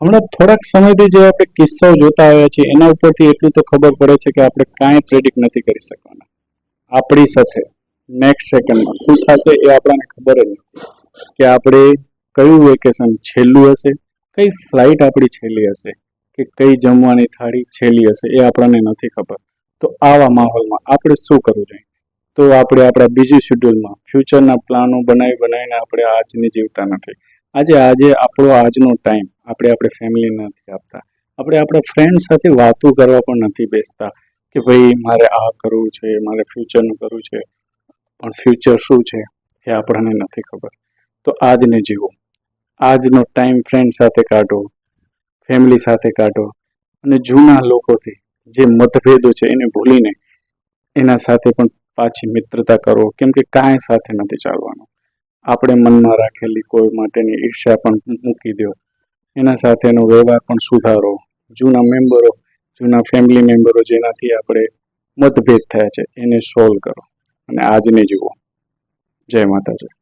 હમણાં થોડાક સમયથી જે આપણે કિસ્સાઓ જોતા આવ્યા છીએ એના ઉપરથી એટલું તો ખબર પડે છે કે આપણે કાંઈ પ્રેડિક્ટ નથી કરી શકવાના. આપણી સાથે નેક્સ્ટ સેકન્ડમાં શું થશે એ આપણને ખબર જ નથી કે આપણે કયું વેકેશન છેલ્લું હશે, કઈ ફ્લાઇટ આપણી છેલ્લી હશે કે કઈ જમવાની થાળી છેલ્લી હશે એ આપણને નથી ખબર. તો આવા માહોલમાં આપણે શું કરવું જોઈએ? તો આપણે આપણા બીજી શેડ્યુલમાં ફ્યુચરના પ્લાનો બનાવીને આપણે આજને જીવતા નથી. આજે આજનો ટાઈમ આપણે ફેમિલી નથી આપતા. આપણે આપણા ફ્રેન્ડ સાથે વાતો કરવા પણ નથી બેસતા કે ભાઈ મારે આ કરવું છે, મારે ફ્યુચરનું કરવું છે, પણ ફ્યુચર શું છે એ આપણને નથી ખબર. તો આજને જીવો, આજનો ટાઈમ ફ્રેન્ડ સાથે કાઢો, ફેમિલી સાથે કાઢો અને જૂના લોકોથી જે મતભેદો છે એને ભૂલીને એના સાથે પણ પાછી મિત્રતા કરો, કેમ કે કાંઈ સાથે નથી ચાલવાનું. આપણે મનમાં રાખેલી કોઈ માટેની ઈર્ષ્યા પણ મૂકી દો, એના સાથેનો વ્યવહાર પણ સુધારો. જૂના ફેમિલી મેમ્બરો જેનાથી આપણે મતભેદ થયા છે એને સોલ્વ કરો અને આજને જુઓ. જય માતાજી.